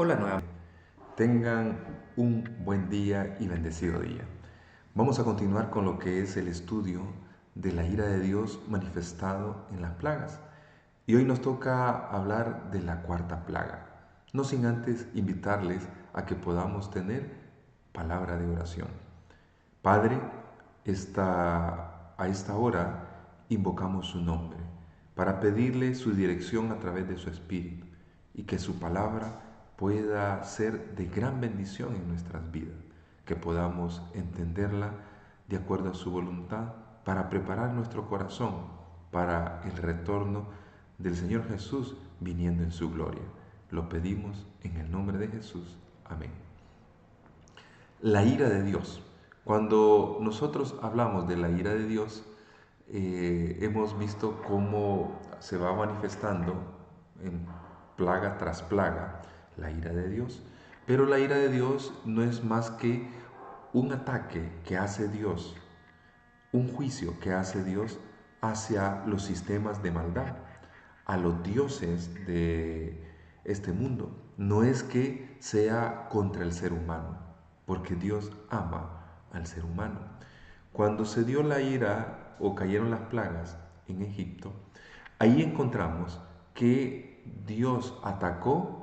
Hola nuevamente. Tengan un buen día y bendecido día. Vamos a continuar con lo que es el estudio de la ira de Dios manifestado en las plagas. Y hoy nos toca hablar de la cuarta plaga. No sin antes invitarles a que podamos tener palabra de oración. Padre, a esta hora invocamos su nombre para pedirle su dirección a través de su Espíritu y que su palabra pueda ser de gran bendición en nuestras vidas, que podamos entenderla de acuerdo a su voluntad para preparar nuestro corazón para el retorno del Señor Jesús viniendo en su gloria. Lo pedimos en el nombre de Jesús. Amén. La ira de Dios. Cuando nosotros hablamos de la ira de Dios, hemos visto cómo se va manifestando en plaga tras plaga la ira de Dios. Pero la ira de Dios no es más que un ataque que hace Dios, un juicio que hace Dios hacia los sistemas de maldad, a los dioses de este mundo. No es que sea contra el ser humano, porque Dios ama al ser humano. Cuando se dio la ira o cayeron las plagas en Egipto, ahí encontramos que Dios atacó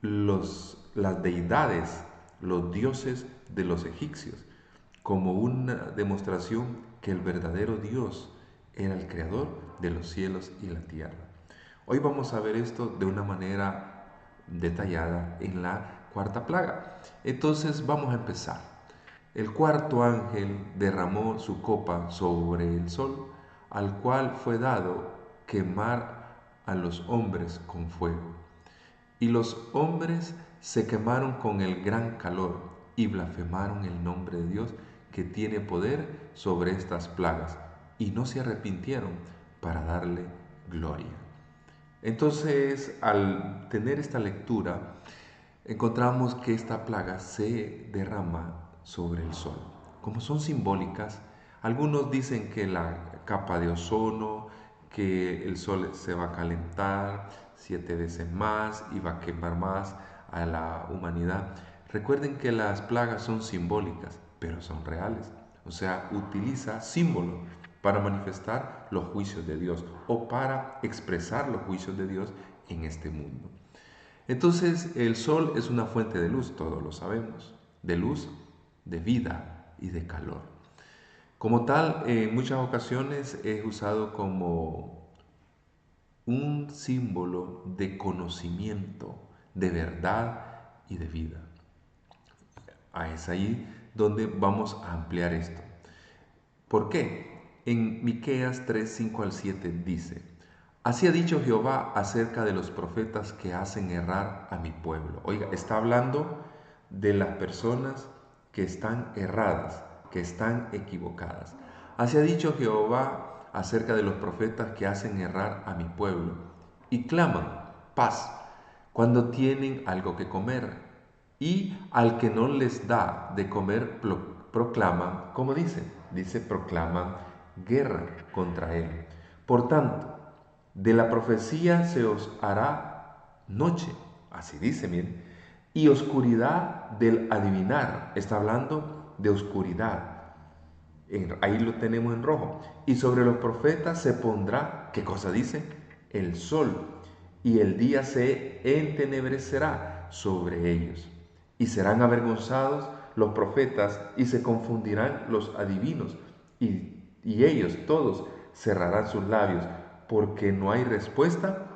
las deidades, los dioses de los egipcios, como una demostración que el verdadero Dios era el creador de los cielos y la tierra. Hoy vamos a ver esto de una manera detallada en la cuarta plaga. Entonces vamos a empezar. El cuarto ángel derramó su copa sobre el sol, al cual fue dado quemar a los hombres con fuego. Y los hombres se quemaron con el gran calor y blasfemaron el nombre de Dios que tiene poder sobre estas plagas y no se arrepintieron para darle gloria. Entonces, al tener esta lectura, encontramos que esta plaga se derrama sobre el sol. Como son simbólicas, algunos dicen que la capa de ozono, que el sol se va a calentar 7 veces más y va a quemar más a la humanidad. Recuerden que las plagas son simbólicas, pero son reales. O sea, utiliza símbolos para manifestar los juicios de Dios o para expresar los juicios de Dios en este mundo. Entonces, el sol es una fuente de luz, todos lo sabemos, de luz, de vida y de calor. Como tal, en muchas ocasiones es usado como un símbolo de conocimiento, de verdad y de vida. Es ahí donde vamos a ampliar esto. ¿Por qué? En Miqueas 3, 5 al 7 dice: Así ha dicho Jehová acerca de los profetas que hacen errar a mi pueblo. Oiga, está hablando de las personas que están erradas, que están equivocadas. Así ha dicho Jehová acerca de los profetas que hacen errar a mi pueblo y claman paz cuando tienen algo que comer, y al que no les da de comer proclaman, como dice proclaman guerra contra él. Por tanto, de la profecía se os hará noche, así dice, miren, y oscuridad del adivinar. Está hablando de oscuridad. Ahí lo tenemos en rojo. Y sobre los profetas se pondrá, ¿qué cosa dice? El sol, y el día se entenebrecerá sobre ellos. Y serán avergonzados los profetas y se confundirán los adivinos. Y ellos todos cerrarán sus labios porque no hay respuesta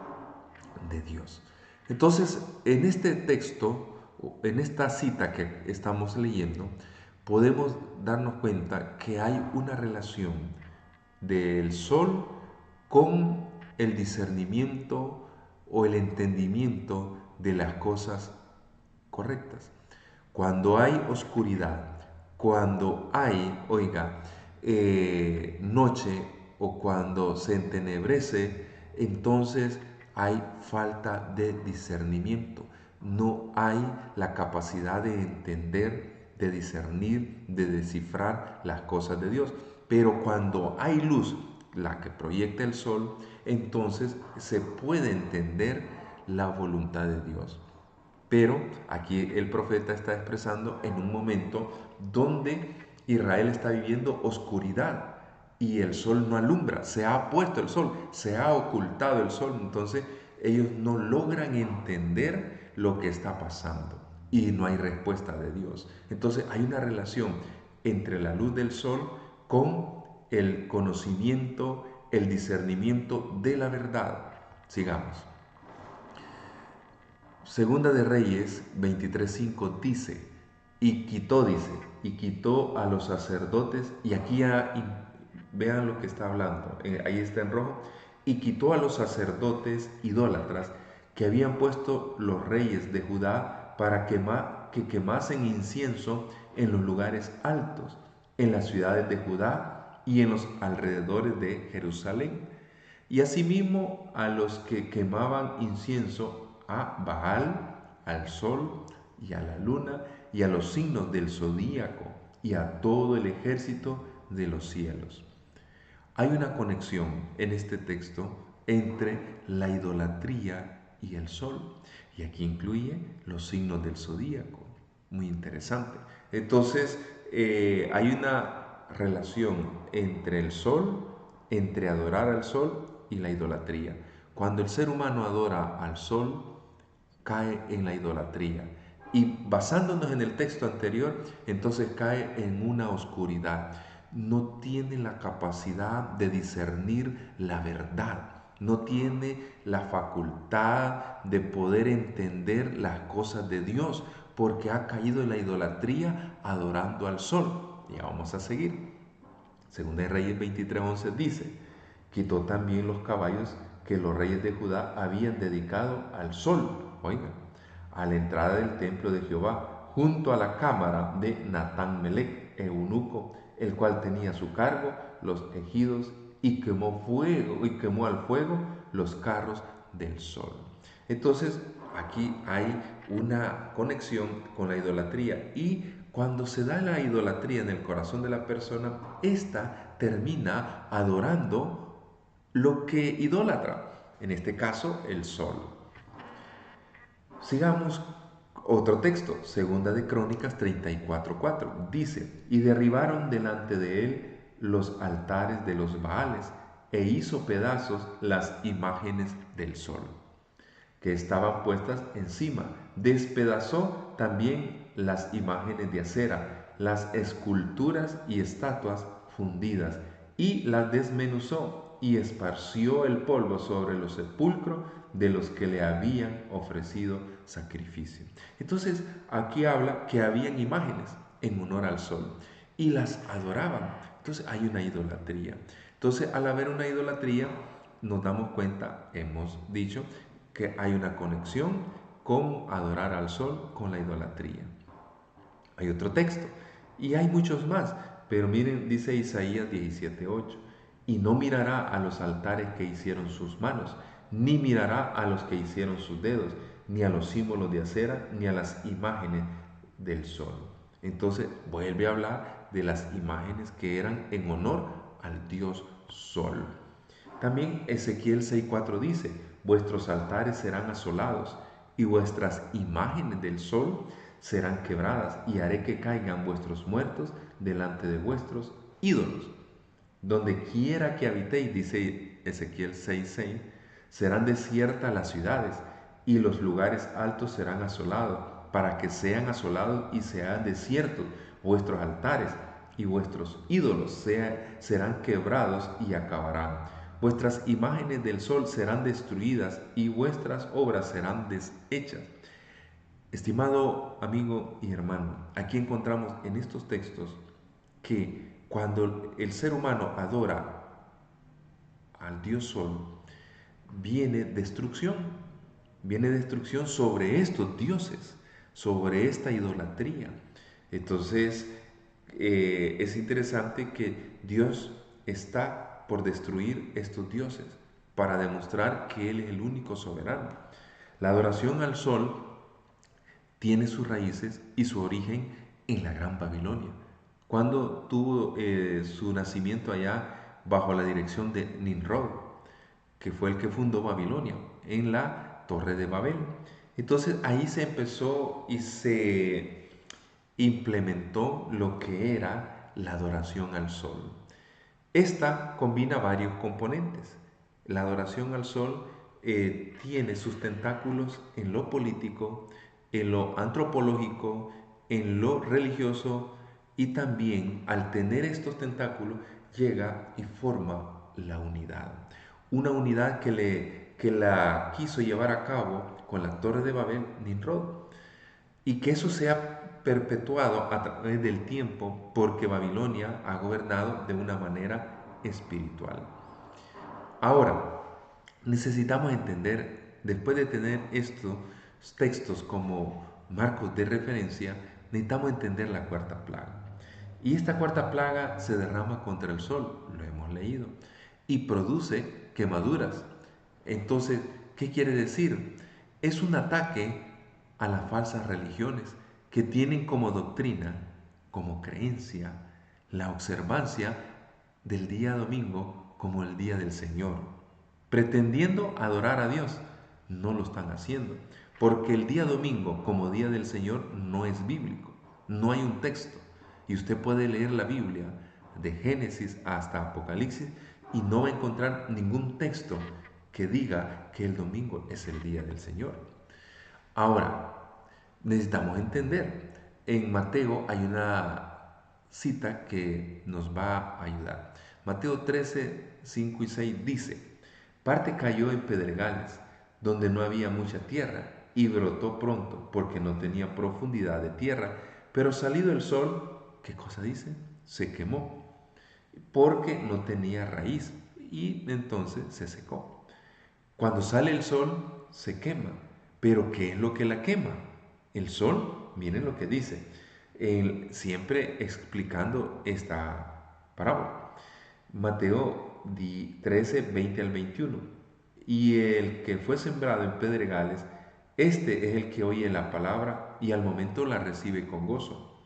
de Dios. Entonces, en este texto, en esta cita que estamos leyendo, podemos darnos cuenta que hay una relación del sol con el discernimiento o el entendimiento de las cosas correctas. Cuando hay oscuridad, cuando hay, noche o cuando se entenebrece, entonces hay falta de discernimiento. No hay la capacidad de entender, de discernir, de descifrar las cosas de Dios. Pero cuando hay luz, la que proyecta el sol, entonces se puede entender la voluntad de Dios. Pero aquí el profeta está expresando en un momento donde Israel está viviendo oscuridad y el sol no alumbra, se ha puesto el sol, se ha ocultado el sol, entonces ellos no logran entender lo que está pasando y no hay respuesta de Dios. Entonces hay una relación entre la luz del sol con el conocimiento, el discernimiento de la verdad. Sigamos. Segunda de Reyes 23:5 y quitó a los sacerdotes, y aquí vean lo que está hablando, ahí está en rojo, y quitó a los sacerdotes idólatras que habían puesto los reyes de Judá para que quemasen incienso en los lugares altos, en las ciudades de Judá y en los alrededores de Jerusalén, y asimismo a los que quemaban incienso a Baal, al sol y a la luna y a los signos del zodíaco y a todo el ejército de los cielos. Hay una conexión en este texto entre la idolatría y el sol, y aquí incluye los signos del zodíaco. Muy interesante. Entonces, hay una relación entre el sol, entre adorar al sol y la idolatría. Cuando el ser humano adora al sol, cae en la idolatría. Y basándonos en el texto anterior, entonces cae en una oscuridad. No tiene la capacidad de discernir la verdad. No tiene la facultad de poder entender las cosas de Dios, porque ha caído en la idolatría adorando al sol. Ya vamos a seguir. Segunda de Reyes 23:11 dice: quitó también los caballos que los reyes de Judá habían dedicado al sol, oiga, a la entrada del templo de Jehová, junto a la cámara de Natán Melech, eunuco, el cual tenía a su cargo los ejidos, y quemó al fuego los carros del sol. Entonces, aquí hay una conexión con la idolatría, y cuando se da la idolatría en el corazón de la persona, ésta termina adorando lo que idólatra, en este caso el sol. Sigamos otro texto, segunda de Crónicas 34:4. Dice: y derribaron delante de él los altares de los Baales, e hizo pedazos las imágenes del sol que estaban puestas encima. Despedazó también las imágenes de acera, las esculturas y estatuas fundidas, y las desmenuzó y esparció el polvo sobre los sepulcros de los que le habían ofrecido sacrificio. Entonces aquí habla que habían imágenes en honor al sol y las adoraban. Entonces hay una idolatría. Entonces, al haber una idolatría, nos damos cuenta, hemos dicho, que hay una conexión con adorar al sol, con la idolatría. Hay otro texto y hay muchos más, pero miren, dice Isaías 17:8: y no mirará a los altares que hicieron sus manos, ni mirará a los que hicieron sus dedos, ni a los símbolos de acera, ni a las imágenes del sol. Entonces vuelve a hablar de las imágenes que eran en honor al dios sol. También Ezequiel 6:4 dice: vuestros altares serán asolados y vuestras imágenes del sol serán quebradas, y haré que caigan vuestros muertos delante de vuestros ídolos. Donde quiera que habitéis, dice Ezequiel 6:6, serán desiertas las ciudades y los lugares altos serán asolados, para que sean asolados y sean desiertos vuestros altares, y vuestros ídolos serán quebrados y acabarán. Vuestras imágenes del sol serán destruidas y vuestras obras serán deshechas. Estimado amigo y hermano, aquí encontramos en estos textos que cuando el ser humano adora al Dios Sol, viene destrucción sobre estos dioses, sobre esta idolatría. Entonces, es interesante que Dios está por destruir estos dioses para demostrar que Él es el único soberano. La adoración al sol tiene sus raíces y su origen en la Gran Babilonia, cuando tuvo su nacimiento allá bajo la dirección de Nimrod, que fue el que fundó Babilonia, en la Torre de Babel. Entonces ahí se empezó y se implementó lo que era la adoración al sol. Esta combina varios componentes. La adoración al sol tiene sus tentáculos en lo político, en lo antropológico, en lo religioso y también al tener estos tentáculos llega y forma la unidad. Una unidad que la quiso llevar a cabo con la Torre de Babel, Nimrod, y que eso se ha perpetuado a través del tiempo porque Babilonia ha gobernado de una manera espiritual. Ahora, necesitamos entender, después de tener estos textos como marcos de referencia, necesitamos entender la cuarta plaga. Y esta cuarta plaga se derrama contra el sol, lo hemos leído, y produce quemaduras. Entonces, ¿qué quiere decir? Es un ataque a las falsas religiones que tienen como doctrina, como creencia, la observancia del día domingo como el día del Señor, pretendiendo adorar a Dios. No lo están haciendo, porque el día domingo como día del Señor no es bíblico, no hay un texto. Y usted puede leer la Biblia de Génesis hasta Apocalipsis y no va a encontrar ningún texto que diga que el domingo es el día del Señor. Ahora, necesitamos entender, en Mateo hay una cita que nos va a ayudar. Mateo 13, 5 y 6 dice, parte cayó en pedregales, donde no había mucha tierra, y brotó pronto, porque no tenía profundidad de tierra, pero salido el sol, ¿qué cosa dice? Se quemó, porque no tenía raíz, y entonces se secó. Cuando sale el sol, se quema. Pero ¿qué es lo que la quema? El sol, miren lo que dice, siempre explicando esta parábola. Mateo 13, 20 al 21. Y el que fue sembrado en pedregales, este es el que oye la palabra y al momento la recibe con gozo,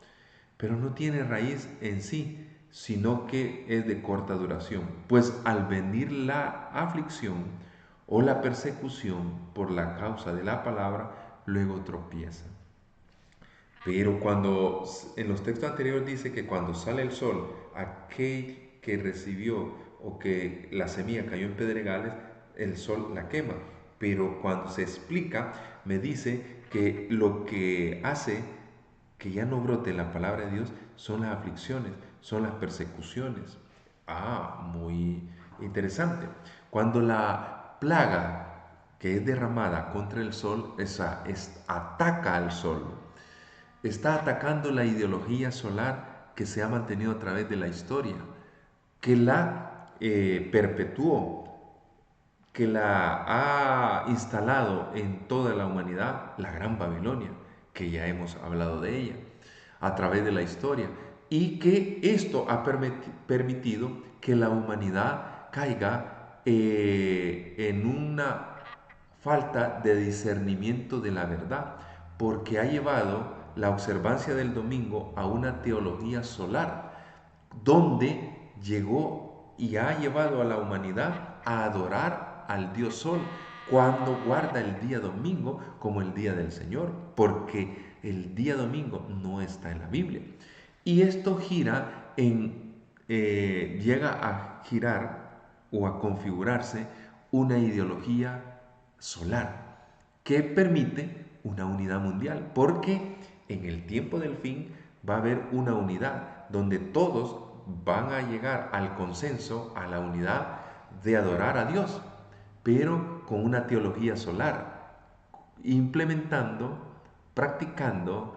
pero no tiene raíz en sí, sino que es de corta duración, pues al venir la aflicción o la persecución por la causa de la palabra, luego tropieza. Pero cuando en los textos anteriores dice que cuando sale el sol, aquel que recibió o que la semilla cayó en pedregales, el sol la quema. Pero cuando se explica, me dice que lo que hace que ya no brote la palabra de Dios son las aflicciones, son las persecuciones. Muy interesante. Cuando la plaga que es derramada contra el sol, ataca al sol, está atacando la ideología solar que se ha mantenido a través de la historia, que la perpetuó, que la ha instalado en toda la humanidad, la Gran Babilonia, que ya hemos hablado de ella, a través de la historia, y que esto ha permitido que la humanidad caiga en una falta de discernimiento de la verdad, porque ha llevado la observancia del domingo a una teología solar, donde llegó y ha llevado a la humanidad a adorar al Dios Sol, cuando guarda el día domingo como el día del Señor, porque el día domingo no está en la Biblia. Y esto llega a girar o a configurarse una ideología solar que permite una unidad mundial, porque en el tiempo del fin va a haber una unidad donde todos van a llegar al consenso, a la unidad de adorar a Dios, pero con una teología solar, implementando, practicando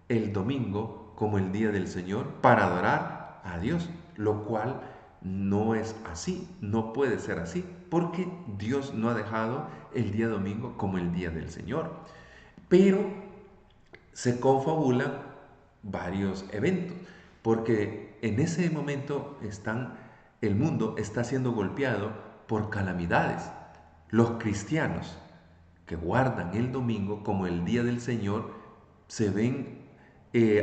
el domingo como el día del Señor para adorar a Dios, lo cual no es así, no puede ser así, porque Dios no ha dejado el día domingo como el día del Señor. Pero se confabulan varios eventos, porque en ese momento el mundo está siendo golpeado por calamidades. Los cristianos que guardan el domingo como el día del Señor se ven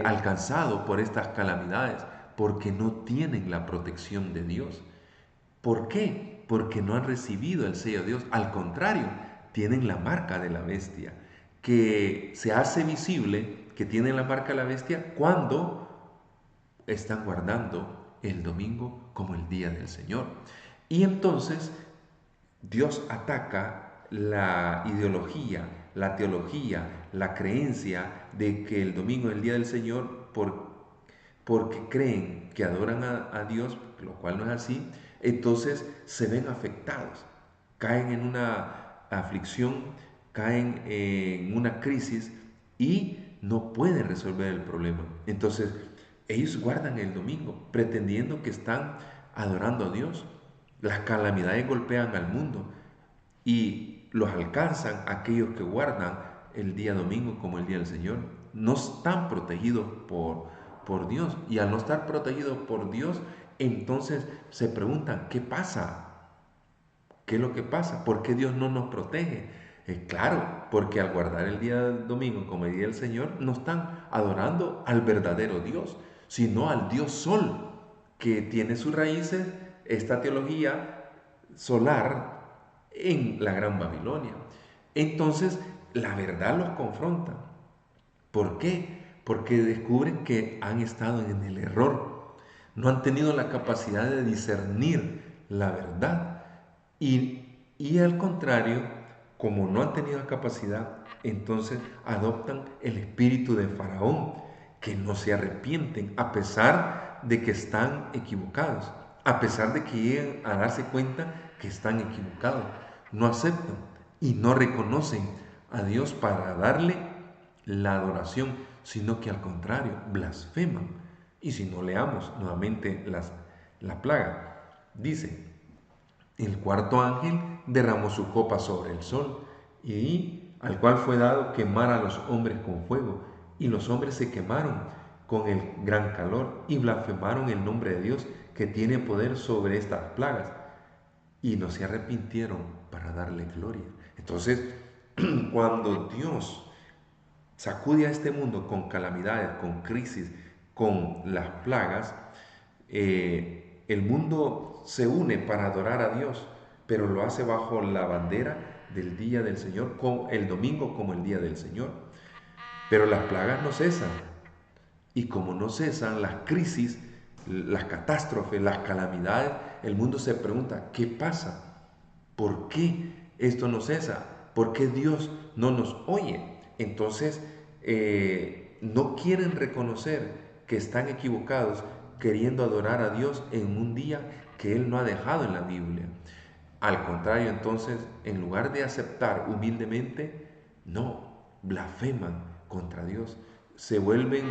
alcanzados por estas calamidades porque no tienen la protección de Dios. ¿Por qué? Porque no han recibido el sello de Dios. Al contrario, tienen la marca de la bestia. que se hace visible que tienen la marca de la bestia cuando están guardando el domingo como el día del Señor. Y entonces Dios ataca la ideología, la teología, la creencia de que el domingo es el día del Señor porque creen que adoran a Dios, lo cual no es así. Entonces se ven afectados, caen en una aflicción, caen en una crisis y no pueden resolver el problema. Entonces ellos guardan el domingo pretendiendo que están adorando a Dios. Las calamidades golpean al mundo y los alcanzan aquellos que guardan el día domingo como el día del Señor. No están protegidos por Dios. Y al no estar protegidos por Dios, entonces se preguntan, ¿qué pasa? ¿Qué es lo que pasa? ¿Por qué Dios no nos protege? Claro, porque al guardar el día domingo como el día del Señor, no están adorando al verdadero Dios, sino al Dios Sol, que tiene sus raíces, esta teología solar, en la Gran Babilonia. Entonces, la verdad los confronta. ¿Por qué? Porque descubren que han estado en el error, no han tenido la capacidad de discernir la verdad. Y al contrario, como no han tenido capacidad, entonces adoptan el espíritu de Faraón, que no se arrepienten a pesar de que están equivocados, a pesar de que lleguen a darse cuenta que están equivocados. No aceptan y no reconocen a Dios para darle la adoración, sino que al contrario, blasfeman. Y si no leamos nuevamente la plaga, dice, el cuarto ángel derramó su copa sobre el sol, y al cual fue dado quemar a los hombres con fuego, y los hombres se quemaron con el gran calor, y blasfemaron el nombre de Dios, que tiene poder sobre estas plagas, y no se arrepintieron para darle gloria. Entonces, cuando Dios sacude a este mundo con calamidades, con crisis, con las plagas, el mundo se une para adorar a Dios, pero lo hace bajo la bandera del día del Señor, con el domingo como el día del Señor. Pero las plagas no cesan. Y como no cesan las crisis, las catástrofes, las calamidades, el mundo se pregunta, ¿qué pasa? ¿Por qué esto no cesa? ¿Por qué Dios no nos oye? Entonces, no quieren reconocer que están equivocados queriendo adorar a Dios en un día que Él no ha dejado en la Biblia. Al contrario, entonces, en lugar de aceptar humildemente, no, blasfeman contra Dios. Se vuelven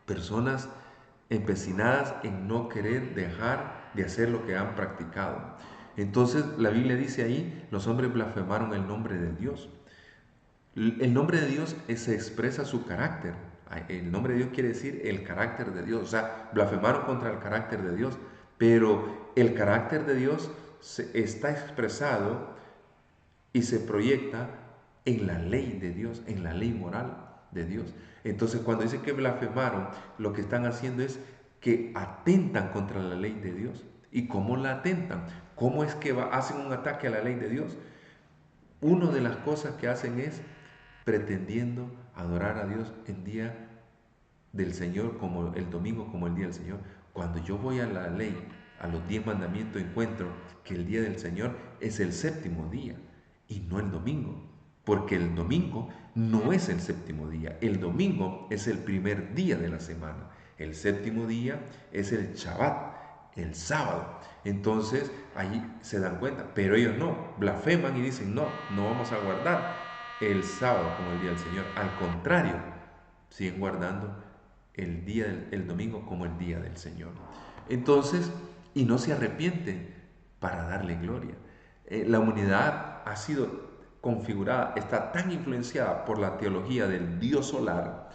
personas empecinadas en no querer dejar de hacer lo que han practicado. Entonces la Biblia dice ahí, los hombres blasfemaron el nombre de Dios. El nombre de Dios se expresa su carácter. El nombre de Dios quiere decir el carácter de Dios. O sea, blasfemaron contra el carácter de Dios. Pero el carácter de Dios está expresado y se proyecta en la ley de Dios, en la ley moral de Dios. Entonces, cuando dice que blasfemaron, lo que están haciendo es que atentan contra la ley de Dios. ¿Y cómo la atentan? ¿Cómo es que hacen un ataque a la ley de Dios? Una de las cosas que hacen es pretendiendo adorar a Dios en día del Señor, como el domingo, como el día del Señor. Cuando yo voy a la ley, a los 10 mandamientos, encuentro que el día del Señor es el séptimo día y no el domingo, porque el domingo no es el séptimo día, el domingo es el primer día de la semana, el séptimo día es el Shabbat, el sábado. Entonces ahí se dan cuenta, pero ellos no, blasfeman y dicen no, no vamos a guardar el sábado como el día del Señor, al contrario, siguen guardando el domingo como el día del Señor. Entonces, y no se arrepienten para darle gloria. La humanidad ha sido configurada, está tan influenciada por la teología del Dios solar,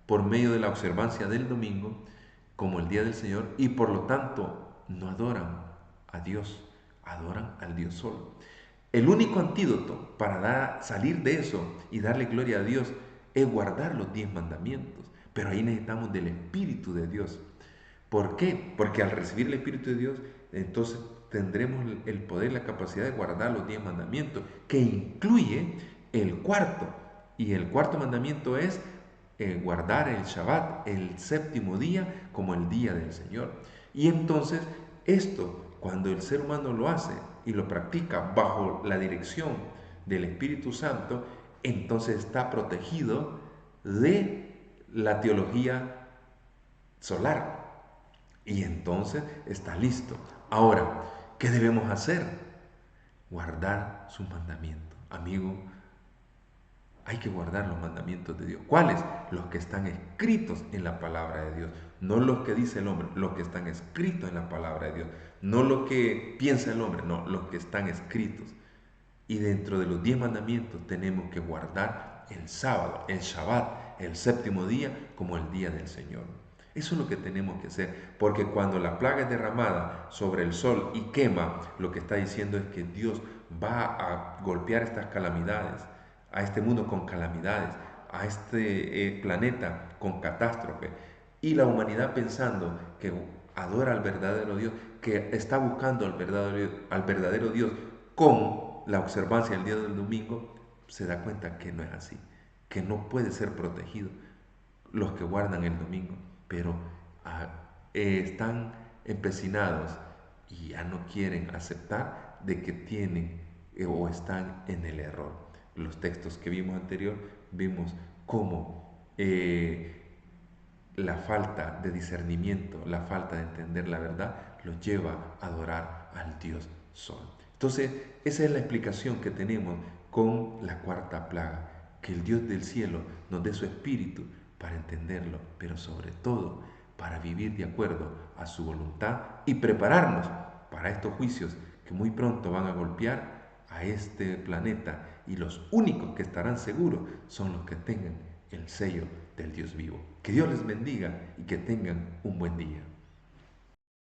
por medio de la observancia del domingo, como el día del Señor, y por lo tanto no adoran a Dios, adoran al Dios solo. El único antídoto para salir de eso y darle gloria a Dios es guardar los 10 mandamientos. Pero ahí necesitamos del Espíritu de Dios. ¿Por qué? Porque al recibir el Espíritu de Dios, entonces tendremos el poder, la capacidad de guardar los 10 mandamientos, que incluye el cuarto. Y el cuarto mandamiento es guardar el Shabbat, el séptimo día, como el día del Señor. Y entonces esto, cuando el ser humano lo hace y lo practica bajo la dirección del Espíritu Santo, entonces está protegido de la teología solar. Y entonces está listo. Ahora, ¿qué debemos hacer? Guardar sus mandamientos. Amigo, hay que guardar los mandamientos de Dios. ¿Cuáles? Los que están escritos en la palabra de Dios. No los que dice el hombre, los que están escritos en la palabra de Dios. No lo que piensa el hombre, no, los que están escritos. Y dentro de los 10 mandamientos tenemos que guardar el sábado, el Shabbat, el séptimo día, como el día del Señor. Eso es lo que tenemos que hacer, porque cuando la plaga es derramada sobre el sol y quema, lo que está diciendo es que Dios va a golpear estas calamidades, a este mundo con calamidades, a este planeta con catástrofe, y la humanidad pensando que adora al verdadero Dios, que está buscando al verdadero Dios con la observancia del día del domingo, se da cuenta que no es así, que no puede ser protegido los que guardan el domingo, pero están empecinados y ya no quieren aceptar de que tienen o están en el error. Los textos que vimos anterior, vimos cómo la falta de discernimiento, la falta de entender la verdad, los lleva a adorar al Dios Sol. Entonces, esa es la explicación que tenemos con la cuarta plaga, que el Dios del cielo nos dé su espíritu para entenderlo, pero sobre todo para vivir de acuerdo a su voluntad y prepararnos para estos juicios que muy pronto van a golpear a este planeta, y los únicos que estarán seguros son los que tengan el sello del Dios vivo. Que Dios les bendiga y que tengan un buen día.